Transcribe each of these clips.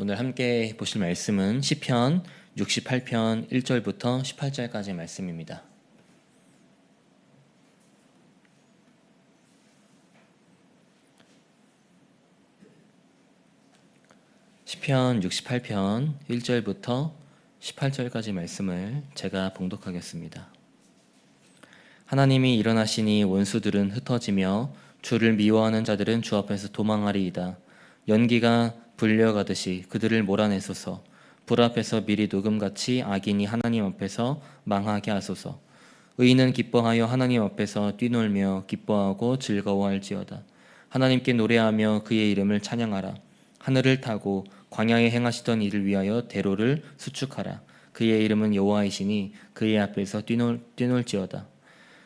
오늘 함께 보실 말씀은 시편 68편 1절부터 18절까지의 말씀입니다. 시편 68편 1절부터 18절까지 말씀을 제가 봉독하겠습니다. 하나님이 일어나시니 원수들은 흩어지며 주를 미워하는 자들은 주 앞에서 도망하리이다. 연기가 불려가듯이 그들을 몰아내소서. 불 앞에서 미리 녹음같이 악인이 하나님 앞에서 망하게 하소서. 의인은 기뻐하여 하나님 앞에서 뛰놀며 기뻐하고 즐거워할지어다. 하나님께 노래하며 그의 이름을 찬양하라. 하늘을 타고 광야에 행하시던 이를 위하여 대로를 수축하라. 그의 이름은 여호와이시니 그의 앞에서 뛰놀지어다.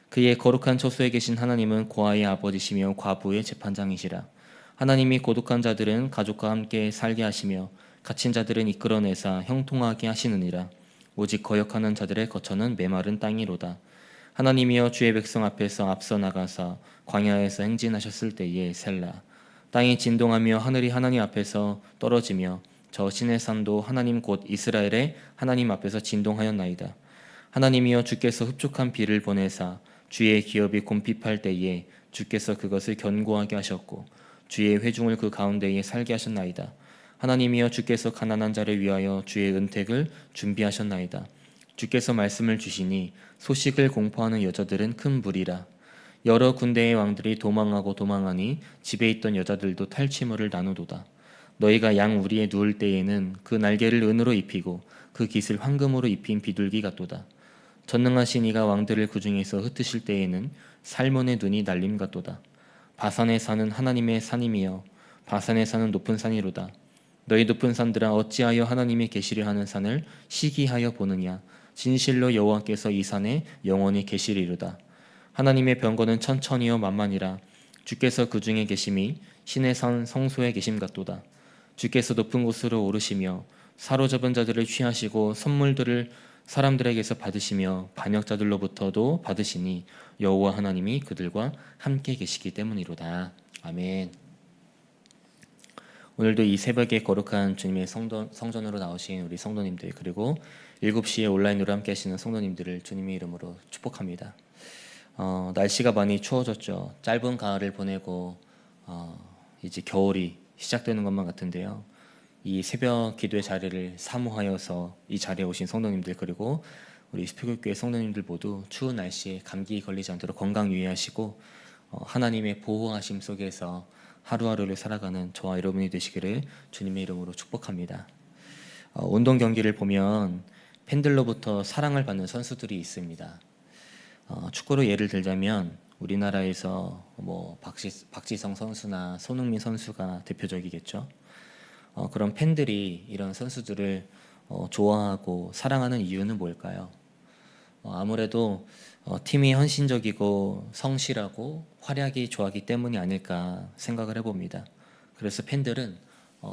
그의 거룩한 처소에 계신 하나님은 고아의 아버지시며 과부의 재판장이시라. 하나님이 고독한 자들은 가족과 함께 살게 하시며 갇힌 자들은 이끌어내사 형통하게 하시느니라. 오직 거역하는 자들의 거처는 메마른 땅이로다. 하나님이여 주의 백성 앞에서 앞서 나가사 광야에서 행진하셨을 때에 셀라. 땅이 진동하며 하늘이 하나님 앞에서 떨어지며 저 신의 산도 하나님 곧 이스라엘의 하나님 앞에서 진동하였나이다. 하나님이여 주께서 흡족한 비를 보내사 주의 기업이 곰핍할 때에 주께서 그것을 견고하게 하셨고 주의 회중을 그 가운데에 살게 하셨나이다. 하나님이여 주께서 가난한 자를 위하여 주의 은택을 준비하셨나이다. 주께서 말씀을 주시니 소식을 공포하는 여자들은 큰 무리라. 여러 군대의 왕들이 도망하고 도망하니 집에 있던 여자들도 탈취물을 나누도다. 너희가 양 우리에 누울 때에는 그 날개를 은으로 입히고 그 깃을 황금으로 입힌 비둘기 같도다. 전능하신 이가 왕들을 그 중에서 흩으실 때에는 살몬의 눈이 날림 같도다. 바산에 사는 하나님의 산임이여 바산에 사는 높은 산이로다. 너희 높은 산들아 어찌하여 하나님이 계시려 하는 산을 시기하여 보느냐. 진실로 여호와께서 이 산에 영원히 계시리로다. 하나님의 병거는 천천히요 만만이라. 주께서 그 중에 계심이 신의 산 성소에 계심 같도다. 주께서 높은 곳으로 오르시며 사로잡은 자들을 취하시고 선물들을 사람들에게서 받으시며 반역자들로부터도 받으시니 여호와 하나님이 그들과 함께 계시기 때문이로다. 아멘. 오늘도 이 새벽에 거룩한 주님의 성전으로 나오신 우리 성도님들, 그리고 7시에 온라인으로 함께 하시는 성도님들을 주님의 이름으로 축복합니다. 날씨가 많이 추워졌죠. 짧은 가을을 보내고 이제 겨울이 시작되는 것만 같은데요. 이 새벽 기도의 자리를 사모하여서 이 자리에 오신 성도님들, 그리고 우리 스피글교회 성도님들 모두 추운 날씨에 감기 걸리지 않도록 건강 유의하시고 하나님의 보호하심 속에서 하루하루를 살아가는 저와 여러분이 되시기를 주님의 이름으로 축복합니다. 운동 경기를 보면 팬들로부터 사랑을 받는 선수들이 있습니다. 축구로 예를 들자면 우리나라에서 박지성 선수나 손흥민 선수가 대표적이겠죠. 그런 팬들이 이런 선수들을 좋아하고 사랑하는 이유는 뭘까요? 아무래도 팀이 헌신적이고 성실하고 활약이 좋아하기 때문이 아닐까 생각을 해봅니다. 그래서 팬들은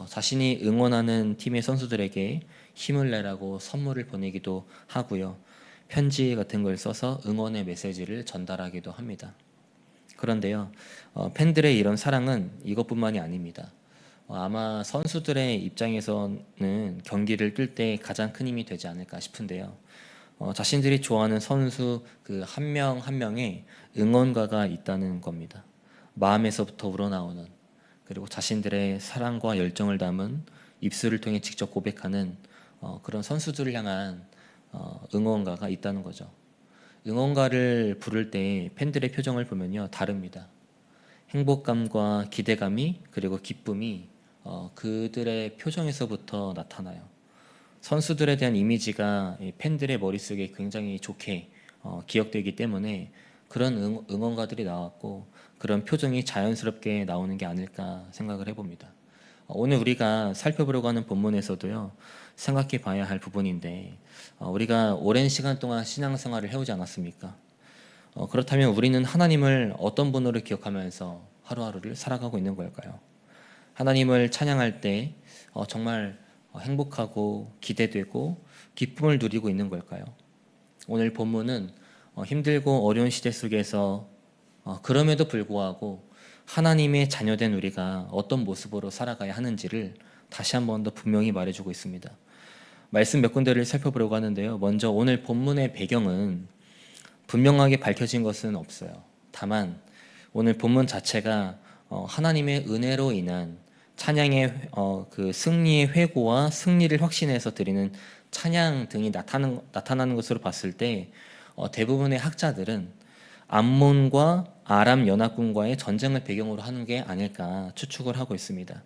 자신이 응원하는 팀의 선수들에게 힘을 내라고 선물을 보내기도 하고요. 편지 같은 걸 써서 응원의 메시지를 전달하기도 합니다. 그런데요, 팬들의 이런 사랑은 이것뿐만이 아닙니다. 아마 선수들의 입장에서는 경기를 뛸 때 가장 큰 힘이 되지 않을까 싶은데요. 자신들이 좋아하는 선수 그 한 명 한 명의 응원가가 있다는 겁니다. 마음에서부터 우러나오는, 그리고 자신들의 사랑과 열정을 담은, 입술을 통해 직접 고백하는 그런 선수들을 향한 응원가가 있다는 거죠. 응원가를 부를 때 팬들의 표정을 보면요, 다릅니다. 행복감과 기대감이, 그리고 기쁨이 그들의 표정에서부터 나타나요. 선수들에 대한 이미지가 팬들의 머릿속에 굉장히 좋게 기억되기 때문에 그런 응원가들이 나왔고 그런 표정이 자연스럽게 나오는 게 아닐까 생각을 해봅니다. 오늘 우리가 살펴보려고 하는 본문에서도요, 생각해 봐야 할 부분인데, 우리가 오랜 시간 동안 신앙생활을 해오지 않았습니까? 그렇다면 우리는 하나님을 어떤 분으로 기억하면서 하루하루를 살아가고 있는 걸까요? 하나님을 찬양할 때 정말 행복하고 기대되고 기쁨을 누리고 있는 걸까요? 오늘 본문은 힘들고 어려운 시대 속에서 그럼에도 불구하고 하나님의 자녀된 우리가 어떤 모습으로 살아가야 하는지를 다시 한 번 더 분명히 말해주고 있습니다. 말씀 몇 군데를 살펴보려고 하는데요. 먼저 오늘 본문의 배경은 분명하게 밝혀진 것은 없어요. 다만 오늘 본문 자체가 하나님의 은혜로 인한 찬양의 그 승리의 회고와 승리를 확신해서 드리는 찬양 등이 나타나는 것으로 봤을 때 대부분의 학자들은 암몬과 아람 연합군과의 전쟁을 배경으로 하는 게 아닐까 추측을 하고 있습니다.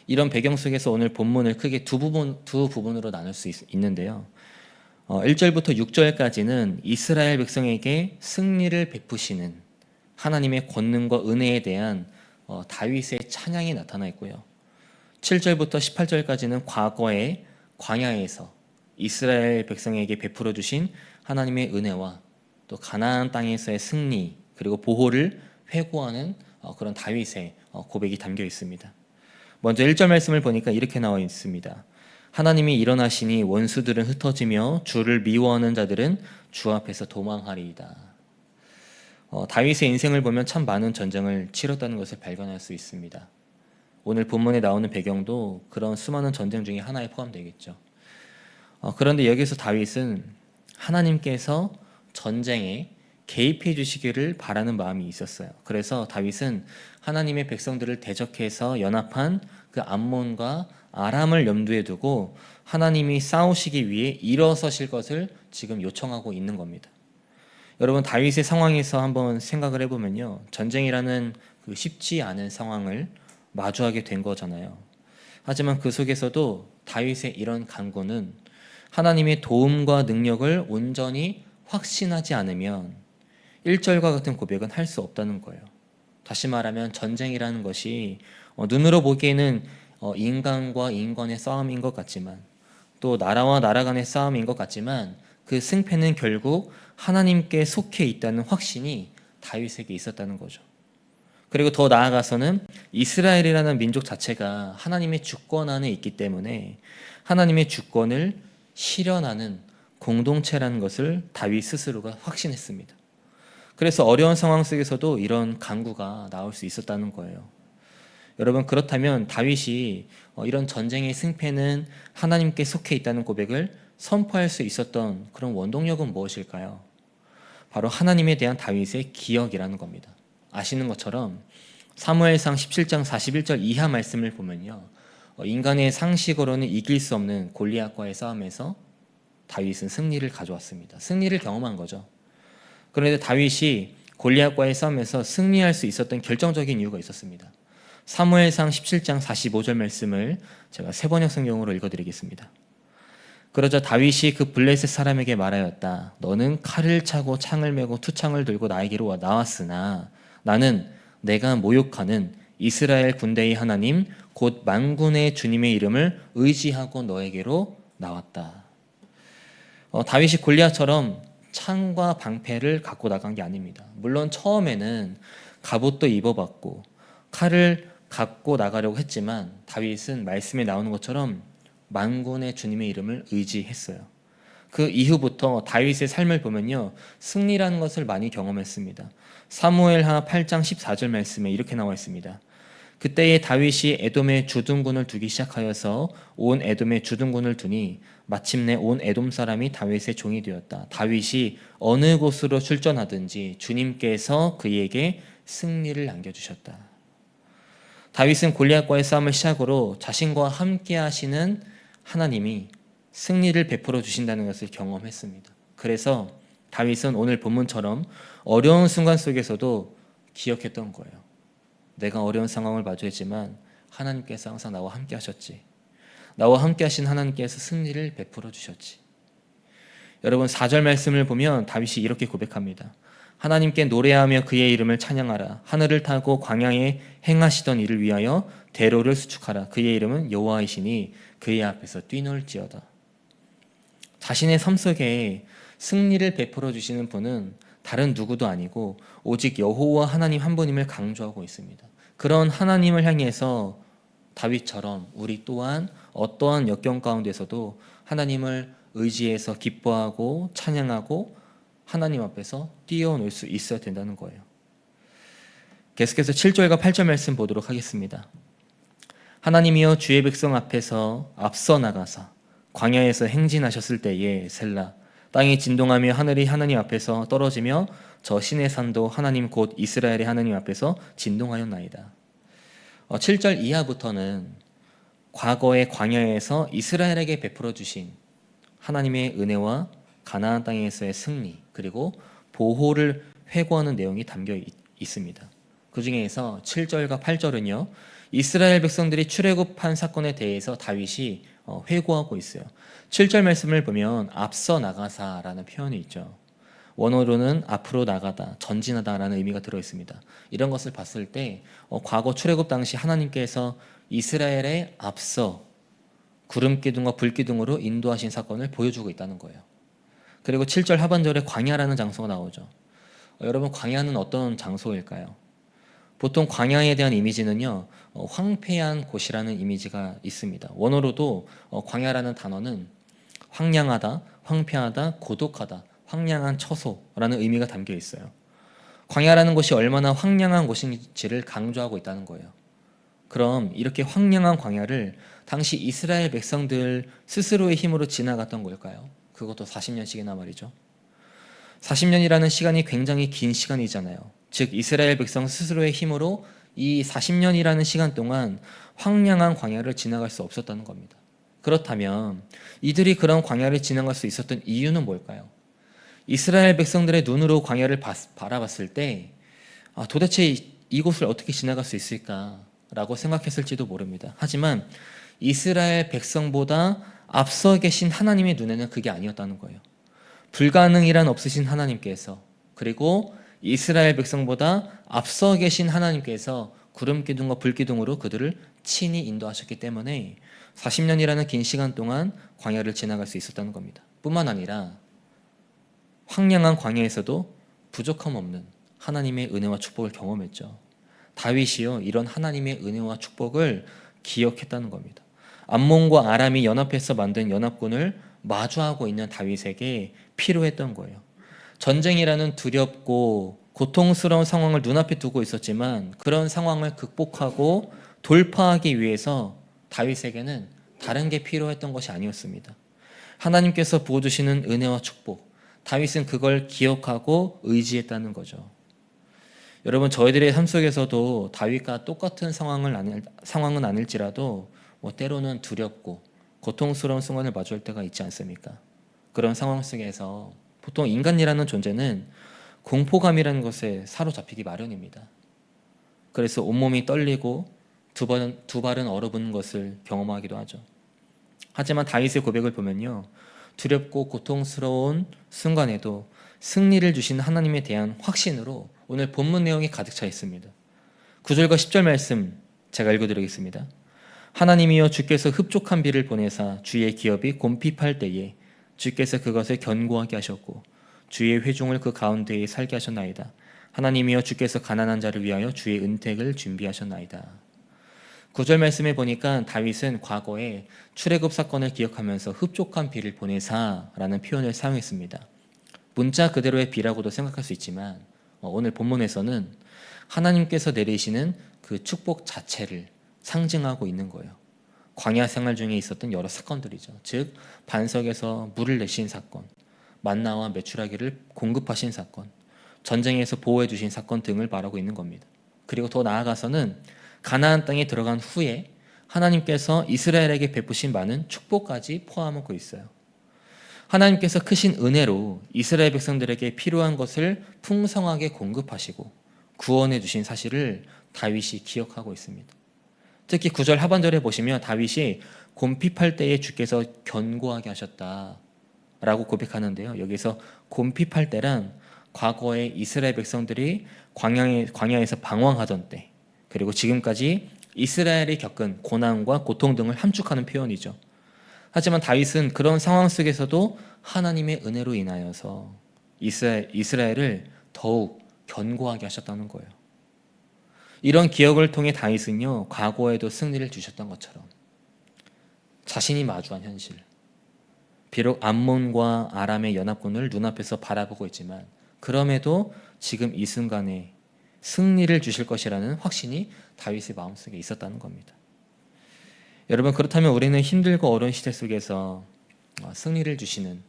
이런 배경 속에서 오늘 본문을 크게 두 부분으로 나눌 수 있는데요. 1절부터 6절까지는 이스라엘 백성에게 승리를 베푸시는 하나님의 권능과 은혜에 대한 다윗의 찬양이 나타나 있고요. 7절부터 18절까지는 과거의 광야에서 이스라엘 백성에게 베풀어 주신 하나님의 은혜와 또 가나안 땅에서의 승리 그리고 보호를 회고하는 그런 다윗의 고백이 담겨 있습니다. 먼저 1절 말씀을 보니까 이렇게 나와 있습니다. 하나님이 일어나시니 원수들은 흩어지며 주를 미워하는 자들은 주 앞에서 도망하리이다. 다윗의 인생을 보면 참 많은 전쟁을 치렀다는 것을 발견할 수 있습니다. 오늘 본문에 나오는 배경도 그런 수많은 전쟁 중에 하나에 포함되겠죠. 그런데 여기서 다윗은 하나님께서 전쟁에 개입해 주시기를 바라는 마음이 있었어요. 그래서 다윗은 하나님의 백성들을 대적해서 연합한 그 암몬과 아람을 염두에 두고 하나님이 싸우시기 위해 일어서실 것을 지금 요청하고 있는 겁니다. 여러분, 다윗의 상황에서 한번 생각을 해보면요, 전쟁이라는 그 쉽지 않은 상황을 마주하게 된 거잖아요. 하지만 그 속에서도 다윗의 이런 간구는 하나님의 도움과 능력을 온전히 확신하지 않으면 1절과 같은 고백은 할 수 없다는 거예요. 다시 말하면 전쟁이라는 것이 눈으로 보기에는 인간과 인간의 싸움인 것 같지만, 또 나라와 나라 간의 싸움인 것 같지만, 그 승패는 결국 하나님께 속해 있다는 확신이 다윗에게 있었다는 거죠. 그리고 더 나아가서는 이스라엘이라는 민족 자체가 하나님의 주권 안에 있기 때문에 하나님의 주권을 실현하는 공동체라는 것을 다윗 스스로가 확신했습니다. 그래서 어려운 상황 속에서도 이런 간구가 나올 수 있었다는 거예요. 여러분, 그렇다면 다윗이 이런 전쟁의 승패는 하나님께 속해 있다는 고백을 선포할 수 있었던 그런 원동력은 무엇일까요? 바로 하나님에 대한 다윗의 기억이라는 겁니다. 아시는 것처럼 사무엘상 17장 41절 이하 말씀을 보면요, 인간의 상식으로는 이길 수 없는 골리앗과의 싸움에서 다윗은 승리를 가져왔습니다. 승리를 경험한 거죠. 그런데 다윗이 골리앗과의 싸움에서 승리할 수 있었던 결정적인 이유가 있었습니다. 사무엘상 17장 45절 말씀을 제가 세번역 성경으로 읽어드리겠습니다. 그러자 다윗이 그 블레셋 사람에게 말하였다. 너는 칼을 차고 창을 메고 투창을 들고 나에게로 나왔으나 나는 내가 모욕하는 이스라엘 군대의 하나님 곧 만군의 주님의 이름을 의지하고 너에게로 나왔다. 다윗이 골리앗처럼 창과 방패를 갖고 나간 게 아닙니다. 물론 처음에는 갑옷도 입어봤고 칼을 갖고 나가려고 했지만 다윗은 말씀에 나오는 것처럼 만군의 주님의 이름을 의지했어요. 그 이후부터 다윗의 삶을 보면요, 승리라는 것을 많이 경험했습니다. 사무엘하 8장 14절 말씀에 이렇게 나와 있습니다. 그때에 다윗이 에돔에 주둔군을 두기 시작하여서 온 에돔에 주둔군을 두니 마침내 온 에돔 사람이 다윗의 종이 되었다. 다윗이 어느 곳으로 출전하든지 주님께서 그에게 승리를 안겨주셨다. 다윗은 골리앗과의 싸움을 시작으로 자신과 함께 하시는 하나님이 승리를 베풀어 주신다는 것을 경험했습니다. 그래서 다윗은 오늘 본문처럼 어려운 순간 속에서도 기억했던 거예요. 내가 어려운 상황을 마주했지만 하나님께서 항상 나와 함께 하셨지. 나와 함께 하신 하나님께서 승리를 베풀어 주셨지. 여러분, 4절 말씀을 보면 다윗이 이렇게 고백합니다. 하나님께 노래하며 그의 이름을 찬양하라. 하늘을 타고 광야에 행하시던 일을 위하여 대로를 수축하라. 그의 이름은 여호와이시니 그의 앞에서 뛰놀지어다. 자신의 삶 속에 승리를 베풀어 주시는 분은 다른 누구도 아니고 오직 여호와 하나님 한 분임을 강조하고 있습니다. 그런 하나님을 향해서 다윗처럼 우리 또한 어떠한 역경 가운데서도 하나님을 의지해서 기뻐하고 찬양하고 하나님 앞에서 뛰어놀 수 있어야 된다는 거예요. 계속해서 7절과 8절 말씀 보도록 하겠습니다. 하나님이여 주의 백성 앞에서 앞서 나가사 광야에서 행진하셨을 때에 셀라 땅이 진동하며 하늘이 하나님 앞에서 떨어지며 저 신의 산도 하나님 곧 이스라엘의 하나님 앞에서 진동하였나이다. 7절 이하부터는 과거의 광야에서 이스라엘에게 베풀어 주신 하나님의 은혜와 가나안 땅에서의 승리 그리고 보호를 회고하는 내용이 담겨 있습니다. 그 중에서 7절과 8절은요. 이스라엘 백성들이 출애굽한 사건에 대해서 다윗이 회고하고 있어요. 7절 말씀을 보면 앞서 나가사라는 표현이 있죠. 원어로는 앞으로 나가다, 전진하다라는 의미가 들어 있습니다. 이런 것을 봤을 때 과거 출애굽 당시 하나님께서 이스라엘의 앞서 구름 기둥과 불 기둥으로 인도하신 사건을 보여주고 있다는 거예요. 그리고 7절 하반절에 광야라는 장소가 나오죠. 여러분 광야는 어떤 장소일까요? 보통 광야에 대한 이미지는요. 황폐한 곳이라는 이미지가 있습니다. 원어로도 광야라는 단어는 황량하다, 황폐하다, 고독하다, 황량한 처소라는 의미가 담겨 있어요. 광야라는 곳이 얼마나 황량한 곳인지를 강조하고 있다는 거예요. 그럼 이렇게 황량한 광야를 당시 이스라엘 백성들 스스로의 힘으로 지나갔던 걸까요? 그것도 40년씩이나 말이죠. 40년이라는 시간이 굉장히 긴 시간이잖아요. 즉 이스라엘 백성 스스로의 힘으로 이 40년이라는 시간 동안 황량한 광야를 지나갈 수 없었다는 겁니다. 그렇다면 이들이 그런 광야를 지나갈 수 있었던 이유는 뭘까요? 이스라엘 백성들의 눈으로 광야를 바라봤을 때 도대체 이곳을 어떻게 지나갈 수 있을까라고 생각했을지도 모릅니다. 하지만 이스라엘 백성보다 앞서 계신 하나님의 눈에는 그게 아니었다는 거예요. 불가능이란 없으신 하나님께서 그리고 이스라엘 백성보다 앞서 계신 하나님께서 구름 기둥과 불 기둥으로 그들을 친히 인도하셨기 때문에 40년이라는 긴 시간 동안 광야를 지나갈 수 있었다는 겁니다. 뿐만 아니라 황량한 광야에서도 부족함 없는 하나님의 은혜와 축복을 경험했죠. 다윗이요 이런 하나님의 은혜와 축복을 기억했다는 겁니다. 암몬과 아람이 연합해서 만든 연합군을 마주하고 있는 다윗에게 필요했던 거예요. 전쟁이라는 두렵고 고통스러운 상황을 눈앞에 두고 있었지만 그런 상황을 극복하고 돌파하기 위해서 다윗에게는 다른 게 필요했던 것이 아니었습니다. 하나님께서 부어주시는 은혜와 축복, 다윗은 그걸 기억하고 의지했다는 거죠. 여러분 저희들의 삶 속에서도 다윗과 똑같은 상황은 아닐지라도 때로는 두렵고 고통스러운 순간을 마주할 때가 있지 않습니까? 그런 상황 속에서 보통 인간이라는 존재는 공포감이라는 것에 사로잡히기 마련입니다. 그래서 온몸이 떨리고 두 발은 얼어붙는 것을 경험하기도 하죠. 하지만 다윗의 고백을 보면요. 두렵고 고통스러운 순간에도 승리를 주신 하나님에 대한 확신으로 오늘 본문 내용이 가득 차 있습니다. 9절과 10절 말씀 제가 읽어드리겠습니다. 하나님이여 주께서 흡족한 비를 보내사 주의 기업이 곰핍할 때에 주께서 그것을 견고하게 하셨고 주의 회중을 그 가운데에 살게 하셨나이다. 하나님이여 주께서 가난한 자를 위하여 주의 은택을 준비하셨나이다. 9절 말씀에 보니까 다윗은 과거에 출애굽 사건을 기억하면서 흡족한 비를 보내사라는 표현을 사용했습니다. 문자 그대로의 비라고도 생각할 수 있지만 오늘 본문에서는 하나님께서 내리시는 그 축복 자체를 상징하고 있는 거예요. 광야 생활 중에 있었던 여러 사건들이죠. 즉 반석에서 물을 내신 사건, 만나와 메추라기를 공급하신 사건, 전쟁에서 보호해 주신 사건 등을 말하고 있는 겁니다. 그리고 더 나아가서는 가나안 땅에 들어간 후에 하나님께서 이스라엘에게 베푸신 많은 축복까지 포함하고 있어요. 하나님께서 크신 은혜로 이스라엘 백성들에게 필요한 것을 풍성하게 공급하시고 구원해 주신 사실을 다윗이 기억하고 있습니다. 특히 9절 하반절에 보시면 다윗이 곰핍할 때에 주께서 견고하게 하셨다라고 고백하는데요. 여기서 곰핍할 때란 과거에 이스라엘 백성들이 광야에서 방황하던 때 그리고 지금까지 이스라엘이 겪은 고난과 고통 등을 함축하는 표현이죠. 하지만 다윗은 그런 상황 속에서도 하나님의 은혜로 인하여서 이스라엘을 더욱 견고하게 하셨다는 거예요. 이런 기억을 통해 다윗은요 과거에도 승리를 주셨던 것처럼 자신이 마주한 현실, 비록 암몬과 아람의 연합군을 눈앞에서 바라보고 있지만 그럼에도 지금 이 순간에 승리를 주실 것이라는 확신이 다윗의 마음속에 있었다는 겁니다. 여러분, 그렇다면 우리는 힘들고 어려운 시대 속에서 승리를 주시는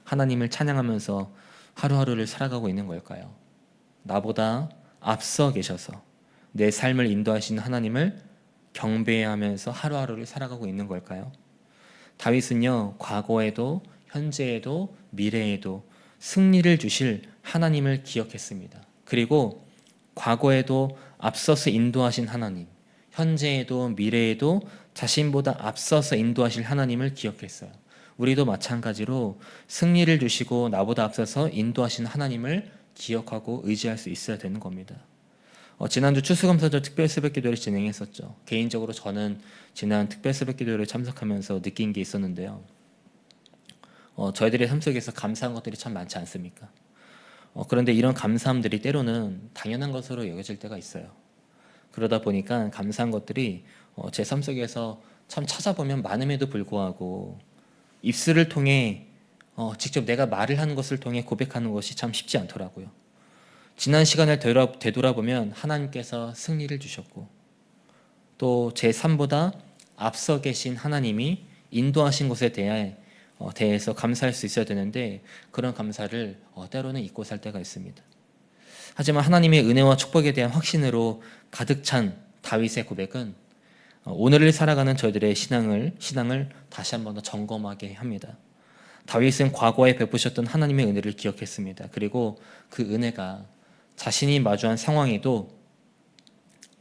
하나님을 찬양하면서 하루하루를 살아가고 있는 걸까요? 나보다 앞서 계셔서 내 삶을 인도하시는 하나님을 경배하면서 하루하루를 살아가고 있는 걸까요? 다윗은요, 과거에도 현재에도 미래에도 승리를 주실 하나님을 기억했습니다. 그리고 과거에도 앞서서 인도하신 하나님, 현재에도 미래에도 자신보다 앞서서 인도하실 하나님을 기억했어요. 우리도 마찬가지로 승리를 주시고 나보다 앞서서 인도하신 하나님을 기억하고 의지할 수 있어야 되는 겁니다. 지난주 추수감사절 특별 새벽기도를 진행했었죠. 개인적으로 저는 지난 특별 새벽기도를 참석하면서 느낀 게 있었는데요. 저희들의 삶 속에서 감사한 것들이 참 많지 않습니까? 그런데 이런 감사함들이 때로는 당연한 것으로 여겨질 때가 있어요. 그러다 보니까 감사한 것들이 제 삶 속에서 참 찾아보면 많음에도 불구하고 입술을 통해 직접 내가 말을 하는 것을 통해 고백하는 것이 참 쉽지 않더라고요. 지난 시간을 되돌아보면 하나님께서 승리를 주셨고 또 제 삶보다 앞서 계신 하나님이 인도하신 것에 대해서 감사할 수 있어야 되는데 그런 감사를 때로는 잊고 살 때가 있습니다. 하지만 하나님의 은혜와 축복에 대한 확신으로 가득 찬 다윗의 고백은 오늘을 살아가는 저희들의 신앙을 다시 한 번 더 점검하게 합니다. 다윗은 과거에 베푸셨던 하나님의 은혜를 기억했습니다. 그리고 그 은혜가 자신이 마주한 상황에도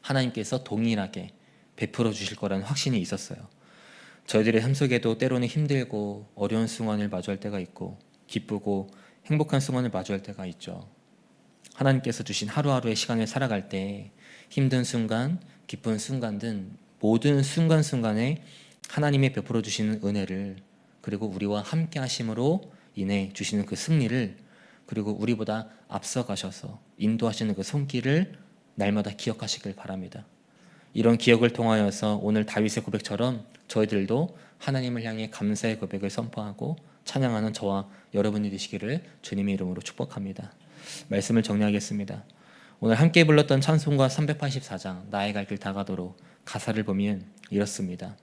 하나님께서 동일하게 베풀어 주실 거라는 확신이 있었어요. 저희들의 삶 속에도 때로는 힘들고 어려운 순간을 마주할 때가 있고 기쁘고 행복한 순간을 마주할 때가 있죠. 하나님께서 주신 하루하루의 시간을 살아갈 때 힘든 순간, 기쁜 순간 등 모든 순간순간에 하나님이 베풀어 주시는 은혜를 그리고 우리와 함께 하심으로 인해 주시는 그 승리를 그리고 우리보다 앞서가셔서 인도하시는 그 손길을 날마다 기억하시길 바랍니다. 이런 기억을 통하여서 오늘 다윗의 고백처럼 저희들도 하나님을 향해 감사의 고백을 선포하고 찬양하는 저와 여러분이 되시기를 주님의 이름으로 축복합니다. 말씀을 정리하겠습니다. 오늘 함께 불렀던 찬송가 384장 나의 갈 길 다가도록 가사를 보면 이렇습니다.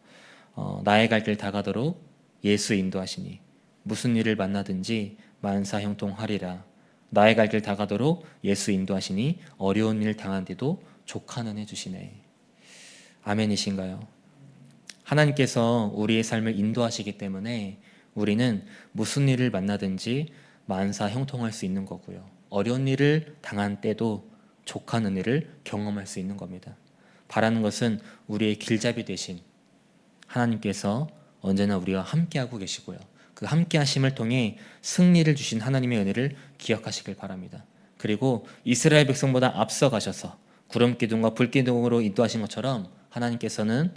나의 갈 길 다가도록 예수 인도하시니 무슨 일을 만나든지 만사 형통하리라. 나의 갈 길 다가도록 예수 인도하시니 어려운 일 당한데도 족하는 해 주시네. 아멘이신가요? 하나님께서 우리의 삶을 인도하시기 때문에 우리는 무슨 일을 만나든지 만사 형통할 수 있는 거고요. 어려운 일을 당한 때도 족한 은혜를 경험할 수 있는 겁니다. 바라는 것은 우리의 길잡이 되신 하나님께서 언제나 우리와 함께하고 계시고요. 그 함께하심을 통해 승리를 주신 하나님의 은혜를 기억하시길 바랍니다. 그리고 이스라엘 백성보다 앞서 가셔서 구름 기둥과 불 기둥으로 인도하신 것처럼 하나님께서는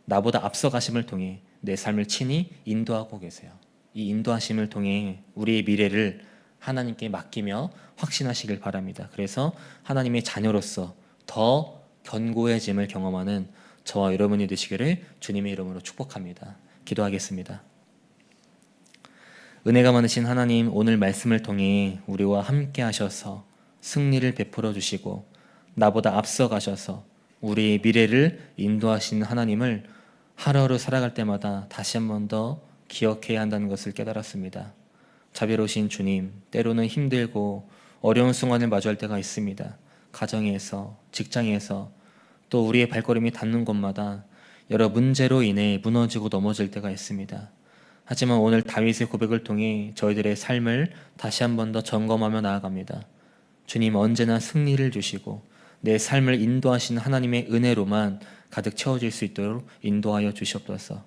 나보다 앞서 가심을 통해 내 삶을 친히 인도하고 계세요. 이 인도하심을 통해 우리의 미래를 하나님께 맡기며 확신하시길 바랍니다. 그래서 하나님의 자녀로서 더 견고해짐을 경험하는 저와 여러분이 되시기를 주님의 이름으로 축복합니다. 기도하겠습니다. 은혜가 많으신 하나님, 오늘 말씀을 통해 우리와 함께 하셔서 승리를 베풀어 주시고 나보다 앞서 가셔서 우리의 미래를 인도하시는 하나님을 하루하루 살아갈 때마다 다시 한 번 더 기억해야 한다는 것을 깨달았습니다. 자비로우신 주님, 때로는 힘들고 어려운 순간을 마주할 때가 있습니다. 가정에서, 직장에서, 또 우리의 발걸음이 닿는 곳마다 여러 문제로 인해 무너지고 넘어질 때가 있습니다. 하지만 오늘 다윗의 고백을 통해 저희들의 삶을 다시 한 번 더 점검하며 나아갑니다. 주님, 언제나 승리를 주시고 내 삶을 인도하시는 하나님의 은혜로만 가득 채워질 수 있도록 인도하여 주시옵소서.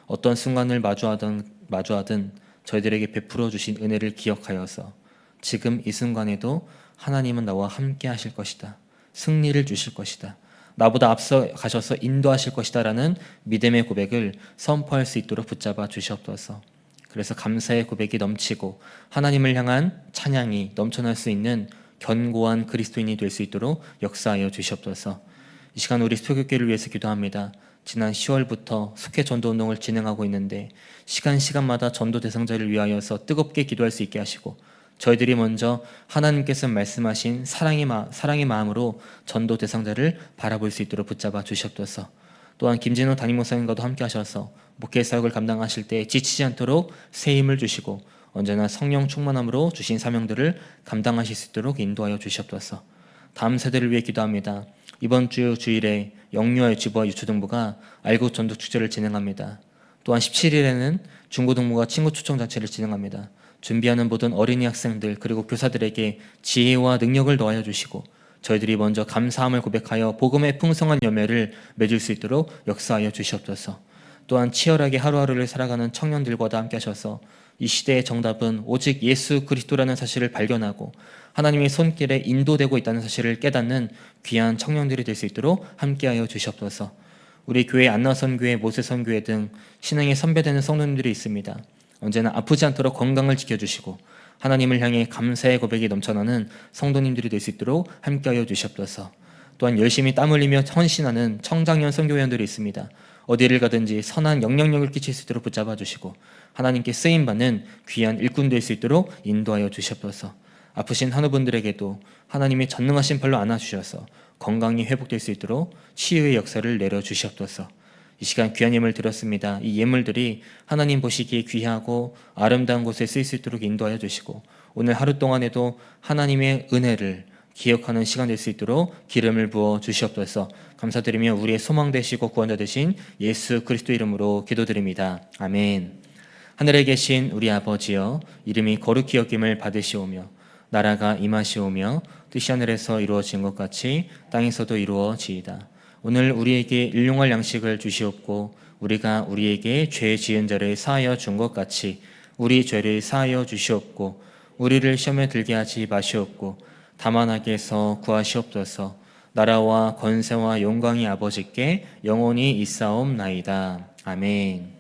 어떤 순간을 마주하든 저희들에게 베풀어 주신 은혜를 기억하여서 지금 이 순간에도 하나님은 나와 함께 하실 것이다. 승리를 주실 것이다. 나보다 앞서 가셔서 인도하실 것이다 라는 믿음의 고백을 선포할 수 있도록 붙잡아 주시옵소서. 그래서 감사의 고백이 넘치고 하나님을 향한 찬양이 넘쳐날 수 있는 견고한 그리스도인이 될 수 있도록 역사하여 주시옵소서. 이 시간 우리 소교회를 위해서 기도합니다. 지난 10월부터 속회 전도운동을 진행하고 있는데 시간마다 전도 대상자를 위하여서 뜨겁게 기도할 수 있게 하시고 저희들이 먼저 하나님께서 말씀하신 사랑의 마음으로 전도 대상자를 바라볼 수 있도록 붙잡아 주시옵소서. 또한 김진호 담임 목사님과도 함께 하셔서 목회 사역을 감당하실 때 지치지 않도록 새 힘을 주시고 언제나 성령 충만함으로 주신 사명들을 감당하실 수 있도록 인도하여 주시옵소서. 다음 세대를 위해 기도합니다. 이번 주 주일에 영유아 유치부와 유초등부가 알고 전도 축제를 진행합니다. 또한 17일에는 중고등부가 친구 초청 잔치를 진행합니다. 준비하는 모든 어린이 학생들 그리고 교사들에게 지혜와 능력을 더하여 주시고 저희들이 먼저 감사함을 고백하여 복음의 풍성한 열매를 맺을 수 있도록 역사하여 주시옵소서. 또한 치열하게 하루하루를 살아가는 청년들과도 함께 하셔서 이 시대의 정답은 오직 예수 그리스도라는 사실을 발견하고 하나님의 손길에 인도되고 있다는 사실을 깨닫는 귀한 청년들이 될 수 있도록 함께하여 주시옵소서. 우리 교회 안나선교회, 모세선교회 등 신앙에 선배되는 성도님들이 있습니다. 언제나 아프지 않도록 건강을 지켜주시고 하나님을 향해 감사의 고백이 넘쳐나는 성도님들이 될 수 있도록 함께하여 주시옵소서. 또한 열심히 땀 흘리며 헌신하는 청장년 선교회원들이 있습니다. 어디를 가든지 선한 영향력을 끼칠 수 있도록 붙잡아 주시고 하나님께 쓰임받는 귀한 일꾼 될 수 있도록 인도하여 주시옵소서. 아프신 한우분들에게도 하나님의 전능하신 팔로 안아주셔서 건강이 회복될 수 있도록 치유의 역사를 내려주시옵소서. 이 시간 귀한 예물 드렸습니다. 이 예물들이 하나님 보시기에 귀하고 아름다운 곳에 쓰일 수 있도록 인도하여 주시고 오늘 하루 동안에도 하나님의 은혜를 기억하는 시간 될 수 있도록 기름을 부어 주시옵소서. 감사드리며 우리의 소망 되시고 구원자 되신 예수 그리스도 이름으로 기도드립니다. 아멘. 하늘에 계신 우리 아버지여, 이름이 거룩히 여김을 받으시오며 나라가 임하시오며 뜻이 하늘에서 이루어진 것 같이 땅에서도 이루어지이다. 오늘 우리에게 일용할 양식을 주시옵고 우리가 우리에게 죄 지은 자를 사하여 준 것 같이 우리 죄를 사하여 주시옵고 우리를 시험에 들게 하지 마시옵고 다만 악에서 구하시옵소서. 나라와 권세와 영광이 아버지께 영원히 있사옵나이다. 아멘.